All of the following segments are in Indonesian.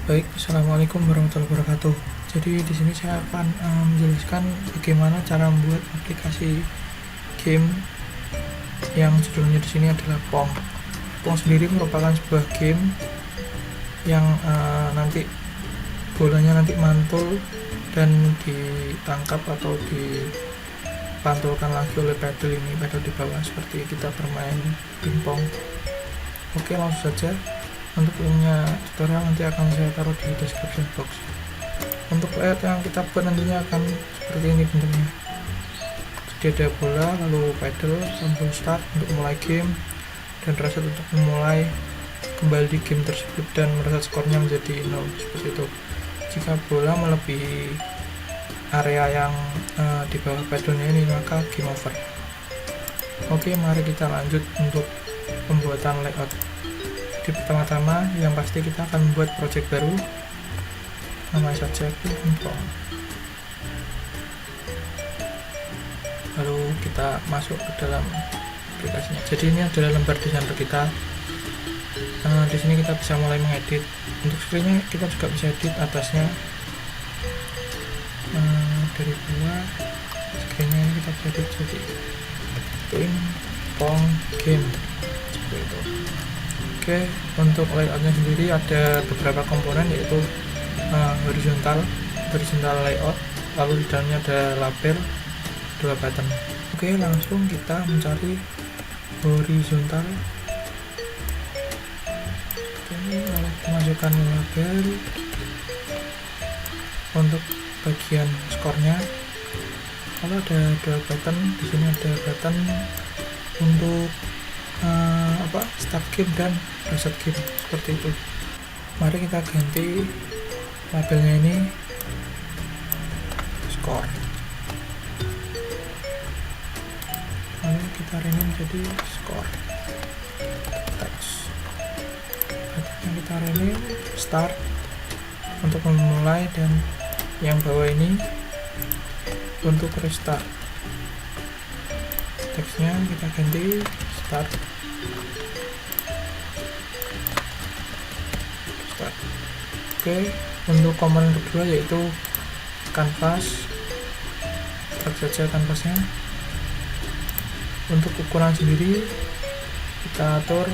Baik, assalamualaikum warahmatullahi wabarakatuh. Jadi di sini saya akan menjelaskan bagaimana cara membuat aplikasi game yang judulnya di sini adalah Pong. Pong sendiri merupakan sebuah game yang nanti bolanya nanti mantul dan ditangkap atau dipantulkan lagi oleh pedal di bawah, seperti kita bermain pingpong. Oke, langsung saja. Untuk linknya tutorial nanti akan saya taruh di description box. Untuk layout yang kita buat nantinya akan seperti ini bentuknya. Jadi ada bola, lalu pedal, tombol start untuk mulai game, dan reset untuk memulai kembali di game tersebut dan mereset skornya menjadi 0, seperti itu. Jika bola melebihi area yang di bawah pedalnya ini, maka game over. Oke, mari kita lanjut untuk pembuatan layout. Pertama-tama yang pasti kita akan membuat project baru, nama saja pingpong. Lalu kita masuk ke dalam aplikasinya. Jadi ini adalah lembar desainer kita. Di sini kita bisa mulai mengedit. Untuk screennya kita juga bisa edit atasnya, dari bawah screennya ini kita bisa edit jadi pingpong game seperti itu. Oke, untuk layoutnya sendiri ada beberapa komponen, yaitu horizontal layout, lalu di dalamnya ada label, 2 button. Oke, langsung kita mencari horizontal. Oke, lalu masukkan label. Untuk bagian skornya, lalu ada 2 button. Di sini ada button untuk start game dan reset game, seperti itu. Mari kita ganti labelnya ini skor, lalu kita rename jadi skor text. Yang kita rename start untuk memulai, dan yang bawah ini untuk restart. Teksnya kita ganti start. Oke, untuk komponen kedua yaitu kanvas, drag saja kanvasnya. Untuk ukuran sendiri kita atur,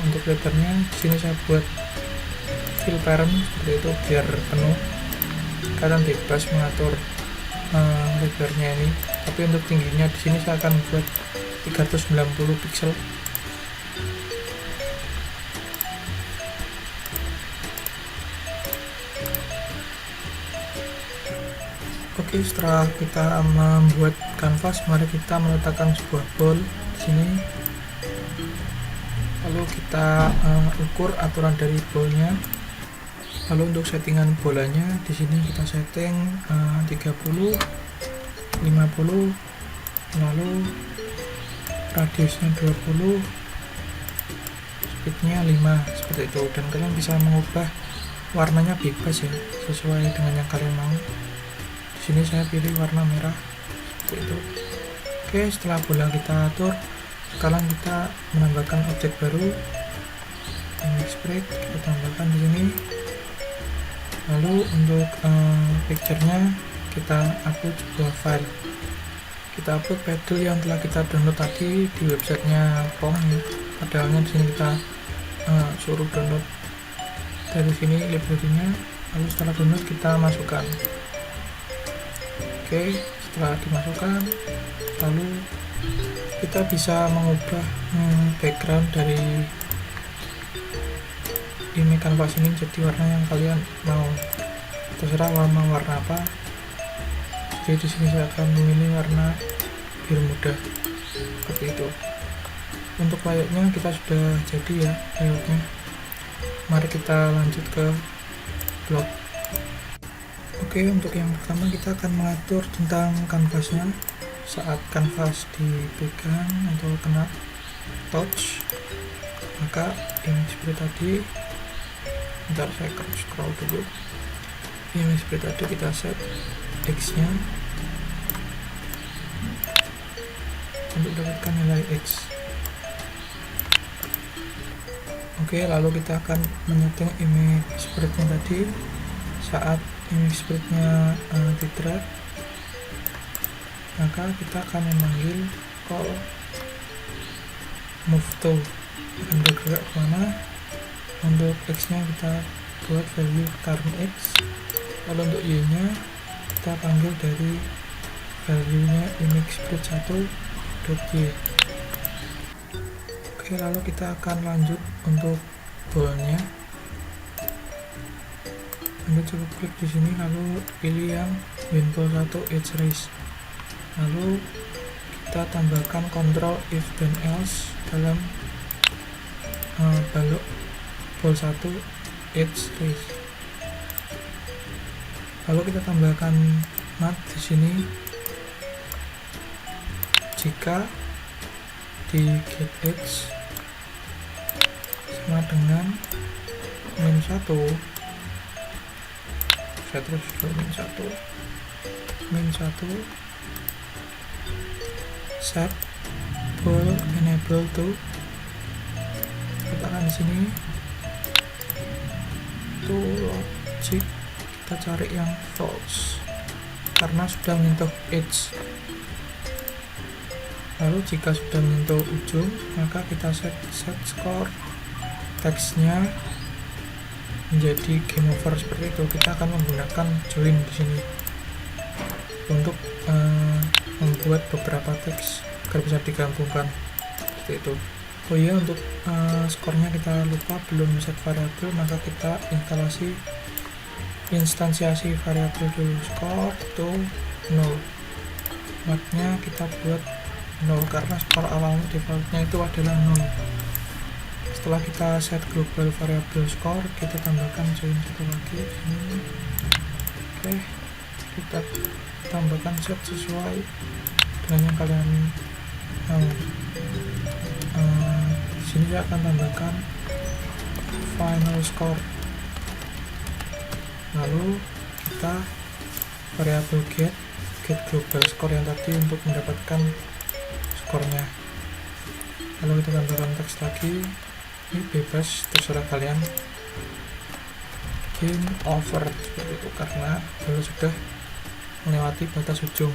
untuk lebarnya di sini saya buat fill parent seperti itu biar penuh. Kalian bebas mengatur lebarnya ini, tapi untuk tingginya di sini saya akan buat 390 pixel. Oke, setelah kita membuat kanvas, mari kita meletakkan sebuah ball di sini. Lalu kita ukur aturan dari ballnya. Lalu untuk settingan bolanya di sini kita setting 30, 50, lalu radiusnya 20, speednya 5, seperti itu. Dan kalian bisa mengubah warnanya bebas ya, sesuai dengan yang kalian mau. Di sini saya pilih warna merah, seperti itu. Oke, setelah bola kita atur, sekarang kita menambahkan objek baru, spread kita tambahkan di sini. Lalu untuk picture-nya kita upload sebuah file. Kita upload pedal yang telah kita download tadi di websitenya Pong ya. Padahalnya di sini kita suruh download dari sini library-nya. Lalu setelah download kita masukkan. Oke, setelah dimasukkan, lalu kita bisa mengubah background dari ini kanvas ini jadi warna yang kalian mau, terserah warna apa. Jadi di sini saya akan memilih warna biru muda, seperti itu. Untuk layoutnya kita sudah jadi ya layoutnya. Mari kita lanjut ke blog. Oke, untuk yang pertama kita akan mengatur tentang kanvasnya. Saat kanvas dipegang atau kena touch, maka ini seperti tadi. Bentar, saya scroll dulu. Ini seperti tadi kita set X nya untuk dapatkan nilai X. Oke, lalu kita akan menyeting image spreadnya tadi. Saat image spreadnya di drag, maka kita akan memanggil call move to, akan bergerak kemana. Untuk x nya kita buat value current x, lalu untuk y nya kita panggil dari value nya image spread 1.y. Oke, lalu kita akan lanjut untuk ball-nya. Anda cukup klik di sini, lalu pilih yang winball 1 edge raise. Lalu kita tambahkan control if then else dalam balok ball 1 edge raise. Lalu kita tambahkan mat di sini jika di get edge sama dengan min 1, saya terus dulu min 1 set ball enable to, letakkan di sini to logic, kita cari yang false karena sudah menyentuh edge. Lalu jika sudah menyentuh ujung, maka kita set score teksnya menjadi game over seperti itu. Kita akan menggunakan join di sini untuk membuat beberapa teks agar bisa digabungkan seperti itu. Oh iya, untuk skornya kita lupa belum set variabel, maka kita instansiasi variabel dulu. Score to 0, matnya kita buat 0 karena skor awal defaultnya itu adalah 0. Setelah kita set global variable score, kita tambahkan join satu lagi ini. Oke, kita tambahkan set sesuai dengan yang kalian mau. Di sini saya akan tambahkan final score. Lalu kita variabel get global score yang tadi untuk mendapatkan skornya. Lalu kita tambahkan teks lagi, ini bebas terserah kalian, game over seperti itu karena kalau sudah melewati batas ujung.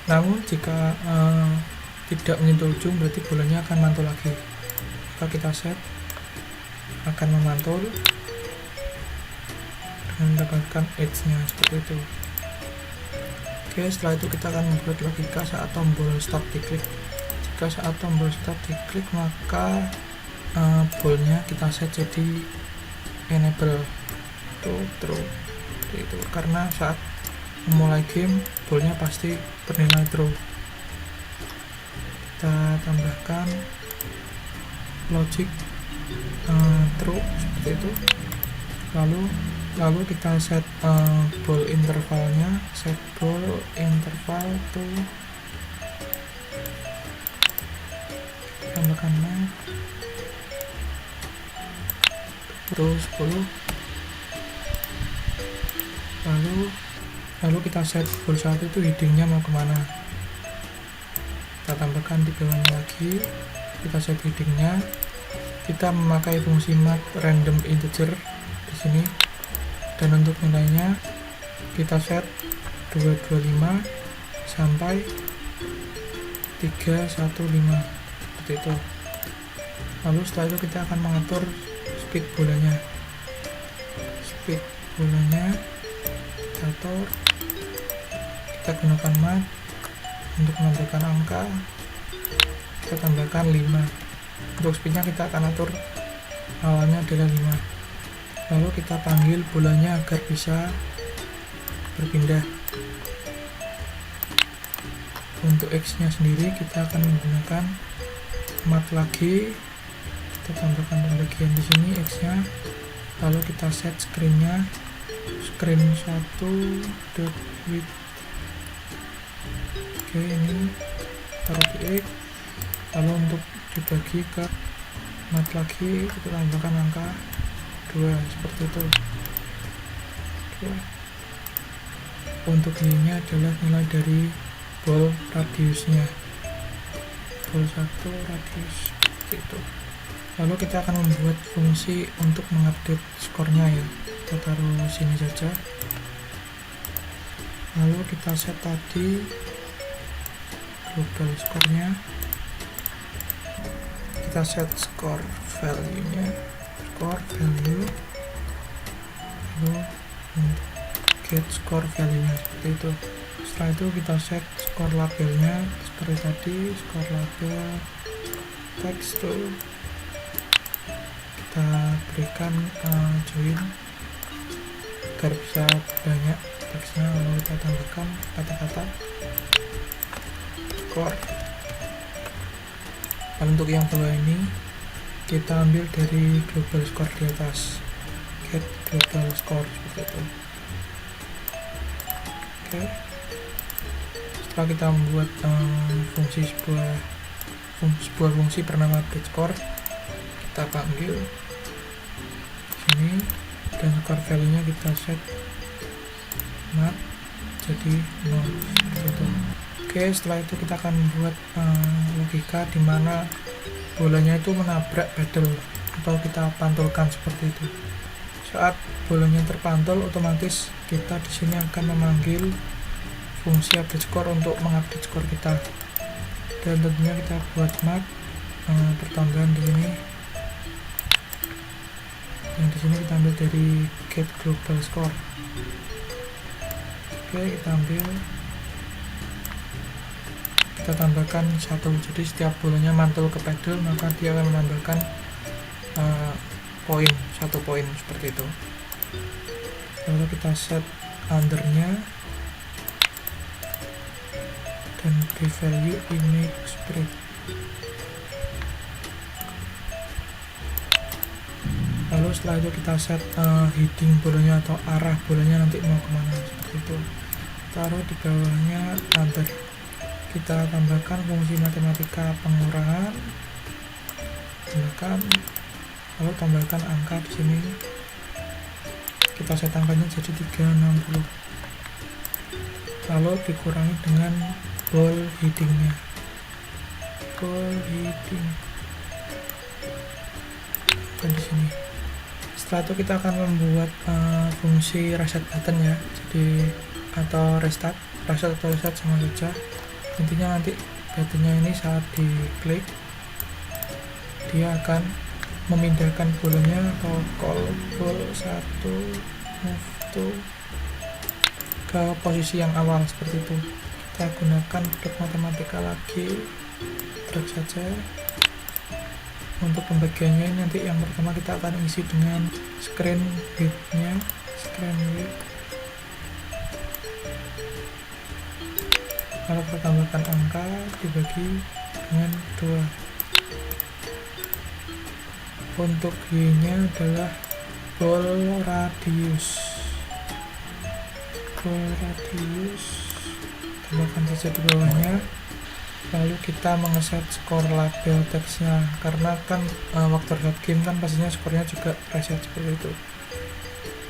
Namun jika tidak menyentuh ujung, berarti bolanya akan mantul lagi. Maka kita set akan memantul dengan mendapatkan edge nya seperti itu. Oke, setelah itu kita akan membuat logika saat tombol start diklik. Jika saat tombol start diklik, maka ballnya kita set jadi enable to true itu karena saat memulai game ballnya pasti bernilai true. Kita tambahkan logic true seperti itu. Lalu kita set ball intervalnya, set ball interval to, tambahkan terus 10. Lalu kita set ball 1 itu headingnya mau kemana, kita tambahkan di bawahnya lagi, kita set headingnya, kita memakai fungsi mat random integer di sini, dan untuk nilainya kita set 225 sampai 315 seperti itu. Lalu setelah itu kita akan mengatur speed bolanya, atur, kita gunakan mat untuk menambahkan angka, kita tambahkan 5. Untuk speednya kita akan atur awalnya adalah 5. Lalu kita panggil bolanya agar bisa berpindah. Untuk X nya sendiri kita akan menggunakan mat lagi, kita tambahkan pembagian di sini X nya, lalu kita set screen-nya, screen 1.width. Oke, ini taruh di X, lalu untuk dibagi ke mat lagi kita tambahkan angka 2 seperti itu. Oke. Untuk Y nya adalah nilai dari ball radiusnya, ball 1 radius seperti itu. Lalu kita akan membuat fungsi untuk mengupdate skornya ya, kita taruh sini saja. Lalu kita set tadi global skornya, kita set score value nya, score value, lalu get score value nya seperti itu. Setelah itu kita set score labelnya seperti tadi, score label text tuh kita berikan join agar bisa banyak teksnya. Lalu kita tambahkan kata-kata score. Dan untuk yang bawah ini kita ambil dari global score di atas, get global score seperti itu. Oke. Setelah kita membuat sebuah fungsi bernama update score, kita panggil sini, dan score value nya kita set mat jadi 0 seperti itu. Oke, setelah itu kita akan membuat logika di mana bolanya itu menabrak paddle atau kita pantulkan seperti itu. Saat bolanya terpantul, otomatis kita di sini akan memanggil fungsi update score untuk mengupdate skor kita. Dan tentunya kita buat map pertambahan di sini. Yang di sini kita ambil dari get global score. Oke, kita ambil, kita tambahkan 1. Jadi setiap bolanya mantul ke pedal, maka dia akan menambahkan poin, 1 poin seperti itu. Lalu kita set undernya dan beri value image spread. Lalu setelah itu kita set heading bolanya atau arah bolanya nanti mau kemana seperti itu. Taruh di bawahnya under. Kita tambahkan fungsi matematika pengurangan, tambahkan, lalu tambahkan angka di sini. Kita set angkanya jadi 360. Lalu dikurangi dengan ball headingnya, ball heading, dan di sini. Setelah itu kita akan membuat fungsi reset button ya, jadi atau restart atau reset sama saja. Intinya nanti buttonnya ini saat diklik dia akan memindahkan bolanya atau call ball 1 move to ke posisi yang awal seperti itu. Kita gunakan produk matematika lagi, drag saja. Untuk pembagiannya nanti yang pertama kita akan isi dengan screen width nya, screen width, lalu kita tambahkan angka dibagi dengan 2. Untuk Y nya adalah ball radius, tambahkan saja di bawahnya. Lalu kita mengeset skor label teksnya, karena kan waktu reset game kan pastinya skornya juga reset seperti itu.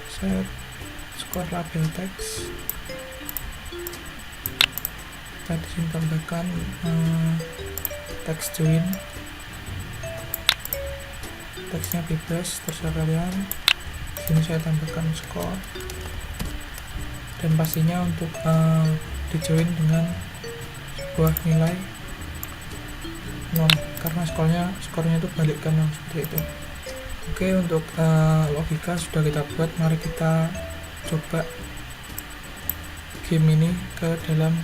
Set skor label teks, kita disini tambahkan text join, teksnya bebas terserah kalian. Sini saya tambahkan skor, dan pastinya untuk di join dengan sebuah nilai 0 karena skornya itu balik ke 0 seperti itu. Oke, untuk logika sudah kita buat. Mari kita coba game ini ke dalam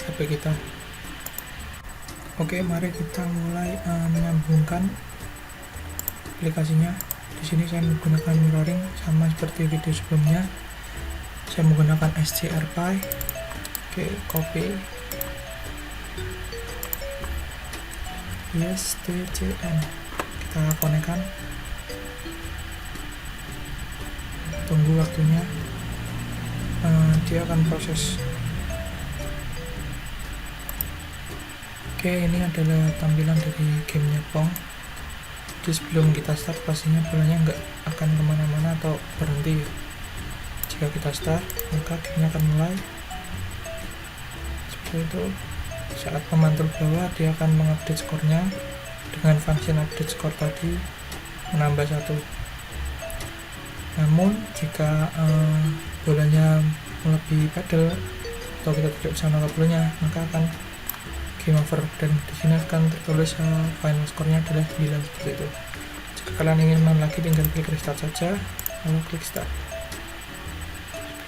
HP kita. Oke, mari kita mulai menyambungkan aplikasinya. Di sini saya menggunakan mirroring sama seperti video sebelumnya. Saya menggunakan SCRPy. Oke, copy. STCN, kita konekkan, tunggu waktunya, dia akan proses. Oke, ini adalah tampilan dari gamenya Pong. Jadi sebelum kita start pastinya bolanya nggak akan kemana-mana atau berhenti. Jika kita start maka gamenya akan mulai seperti itu. Saat memantul bawah dia akan mengupdate skornya, dengan function update score tadi menambah 1. Namun jika bolanya melebihi pedal atau kita tidak bisa menangkap bolanya, maka akan game over, dan di sini akan tertulis final score-nya adalah 9 seperti itu. Jika kalian ingin main lagi, tinggal klik restart saja lalu klik start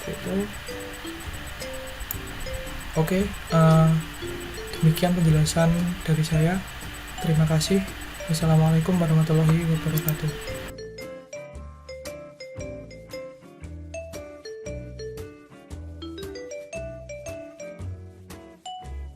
seperti itu. Oke, demikian penjelasan dari saya. Terima kasih. Wassalamualaikum warahmatullahi wabarakatuh.